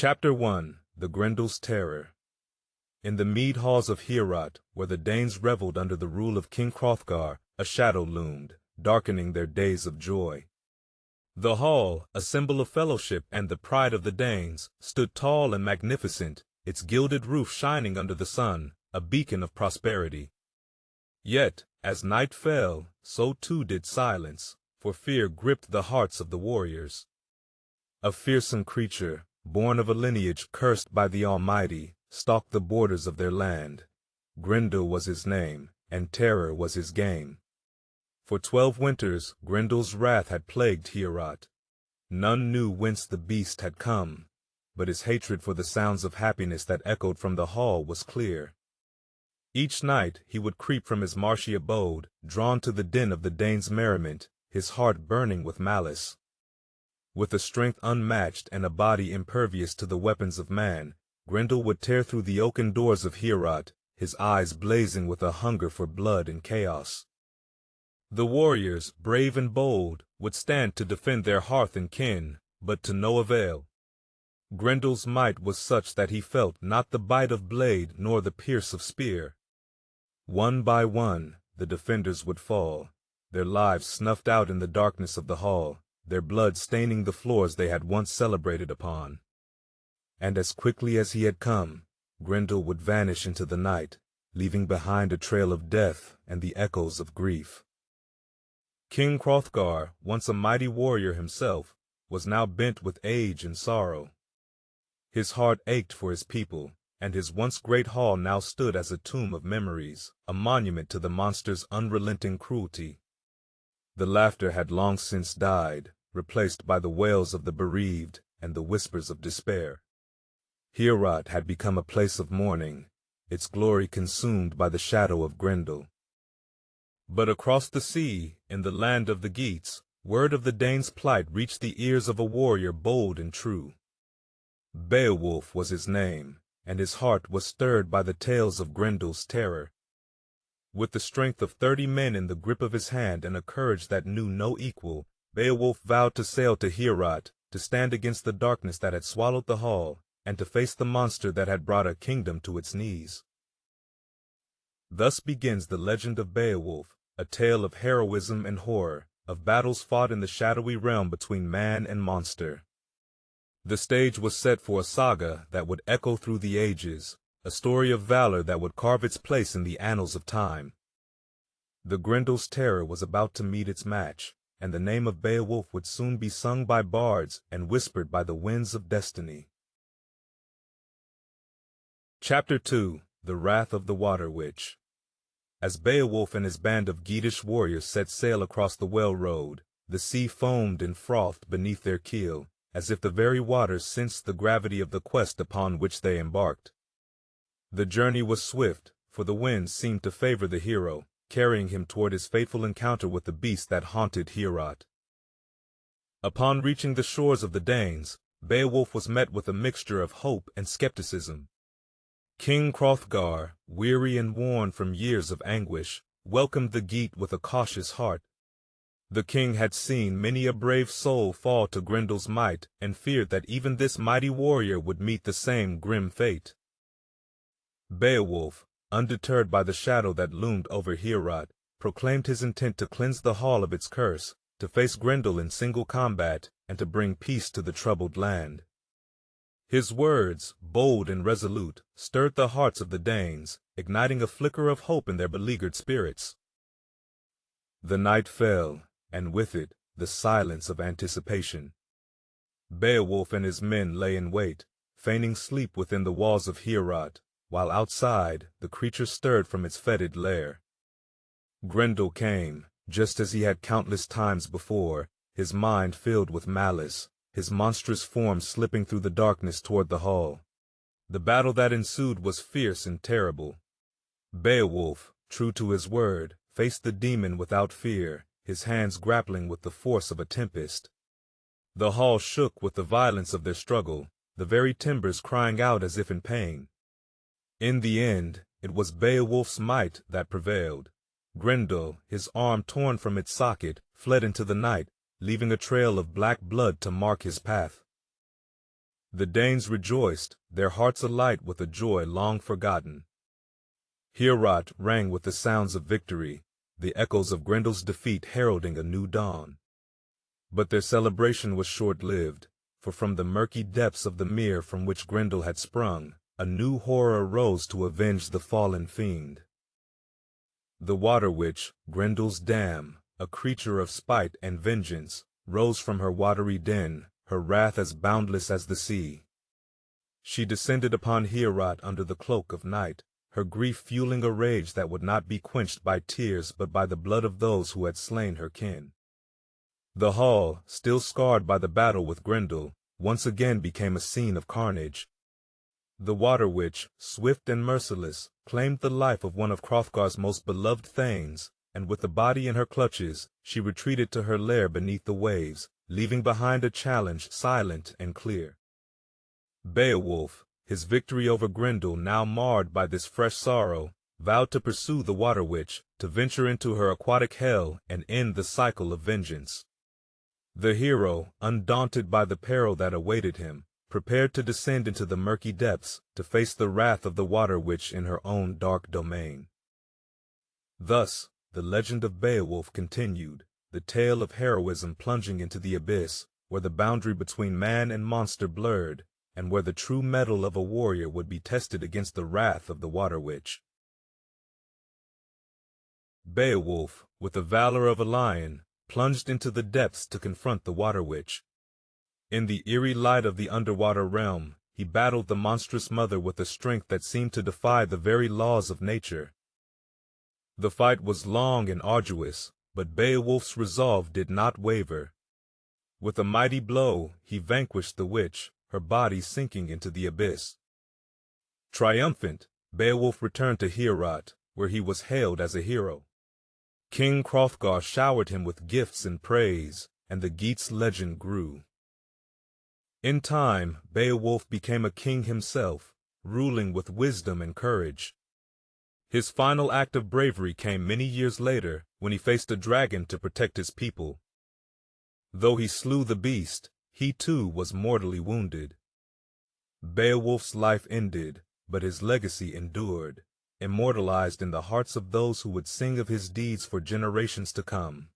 Chapter 1 The Grendel's Terror. In the mead halls of Heorot, where the Danes reveled under the rule of King Hrothgar, a shadow loomed, darkening their days of joy. The hall, a symbol of fellowship and the pride of the Danes, stood tall and magnificent, its gilded roof shining under the sun, a beacon of prosperity. Yet, as night fell, so too did silence, for fear gripped the hearts of the warriors. A fearsome creature, born of a lineage cursed by the Almighty, stalked the borders of their land. Grendel was his name, and terror was his game. For 12 winters Grendel's wrath had plagued Heorot. None knew whence the beast had come, but his hatred for the sounds of happiness that echoed from the hall was clear. Each night he would creep from his marshy abode, drawn to the din of the Danes' merriment, his heart burning with malice. With a strength unmatched and a body impervious to the weapons of man, Grendel would tear through the oaken doors of Heorot, his eyes blazing with a hunger for blood and chaos. The warriors, brave and bold, would stand to defend their hearth and kin, but to no avail. Grendel's might was such that he felt not the bite of blade nor the pierce of spear. One by one, the defenders would fall, their lives snuffed out in the darkness of the hall, their blood staining the floors they had once celebrated upon. And as quickly as he had come, Grendel would vanish into the night, leaving behind a trail of death and the echoes of grief. King Hrothgar, once a mighty warrior himself, was now bent with age and sorrow. His heart ached for his people, and his once great hall now stood as a tomb of memories, a monument to the monster's unrelenting cruelty. The laughter had long since died, replaced by the wails of the bereaved and the whispers of despair. Heorot had become a place of mourning, its glory consumed by the shadow of Grendel. But across the sea, in the land of the Geats, word of the Danes' plight reached the ears of a warrior bold and true. Beowulf was his name, and his heart was stirred by the tales of Grendel's terror. With the strength of 30 men in the grip of his hand and a courage that knew no equal, Beowulf vowed to sail to Heorot, to stand against the darkness that had swallowed the hall, and to face the monster that had brought a kingdom to its knees. Thus begins the legend of Beowulf, a tale of heroism and horror, of battles fought in the shadowy realm between man and monster. The stage was set for a saga that would echo through the ages, a story of valor that would carve its place in the annals of time. The Grendel's terror was about to meet its match, and the name of Beowulf would soon be sung by bards and whispered by the winds of destiny. Chapter 2 The Wrath of the Water Witch. As Beowulf and his band of Geatish warriors set sail across the well road, the sea foamed and frothed beneath their keel, as if the very waters sensed the gravity of the quest upon which they embarked. The journey was swift, for the winds seemed to favor the hero, carrying him toward his fateful encounter with the beast that haunted Heorot. Upon reaching the shores of the Danes, Beowulf was met with a mixture of hope and skepticism. King Hrothgar, weary and worn from years of anguish, welcomed the Geat with a cautious heart. The king had seen many a brave soul fall to Grendel's might and feared that even this mighty warrior would meet the same grim fate. Beowulf, undeterred by the shadow that loomed over Heorot, proclaimed his intent to cleanse the hall of its curse, to face Grendel in single combat, and to bring peace to the troubled land. His words, bold and resolute, stirred the hearts of the Danes, igniting a flicker of hope in their beleaguered spirits. The night fell, and with it, the silence of anticipation. Beowulf and his men lay in wait, feigning sleep within the walls of Heorot, while outside, the creature stirred from its fetid lair. Grendel came, just as he had countless times before, his mind filled with malice, his monstrous form slipping through the darkness toward the hall. The battle that ensued was fierce and terrible. Beowulf, true to his word, faced the demon without fear, his hands grappling with the force of a tempest. The hall shook with the violence of their struggle, the very timbers crying out as if in pain. In the end, it was Beowulf's might that prevailed. Grendel, his arm torn from its socket, fled into the night, leaving a trail of black blood to mark his path. The Danes rejoiced, their hearts alight with a joy long forgotten. Heorot rang with the sounds of victory, the echoes of Grendel's defeat heralding a new dawn. But their celebration was short-lived, for from the murky depths of the mere from which Grendel had sprung, a new horror arose to avenge the fallen fiend. The water witch, Grendel's dam, a creature of spite and vengeance, rose from her watery den, her wrath as boundless as the sea. She descended upon Heorot under the cloak of night, her grief fueling a rage that would not be quenched by tears but by the blood of those who had slain her kin. The hall, still scarred by the battle with Grendel, once again became a scene of carnage. The water witch, swift and merciless, claimed the life of one of Hrothgar's most beloved thanes, and with the body in her clutches, she retreated to her lair beneath the waves, leaving behind a challenge silent and clear. Beowulf, his victory over Grendel now marred by this fresh sorrow, vowed to pursue the water witch, to venture into her aquatic hell and end the cycle of vengeance. The hero, undaunted by the peril that awaited him, prepared to descend into the murky depths to face the wrath of the water witch in her own dark domain. Thus, the legend of Beowulf continued, the tale of heroism plunging into the abyss, where the boundary between man and monster blurred, and where the true mettle of a warrior would be tested against the wrath of the water witch. Beowulf, with the valor of a lion, plunged into the depths to confront the water witch. In the eerie light of the underwater realm, he battled the monstrous mother with a strength that seemed to defy the very laws of nature. The fight was long and arduous, but Beowulf's resolve did not waver. With a mighty blow, he vanquished the witch, her body sinking into the abyss. Triumphant, Beowulf returned to Heorot, where he was hailed as a hero. King Hrothgar showered him with gifts and praise, and the Geats legend grew. In time, Beowulf became a king himself, ruling with wisdom and courage. His final act of bravery came many years later, when he faced a dragon to protect his people. Though he slew the beast, he too was mortally wounded. Beowulf's life ended, but his legacy endured, immortalized in the hearts of those who would sing of his deeds for generations to come.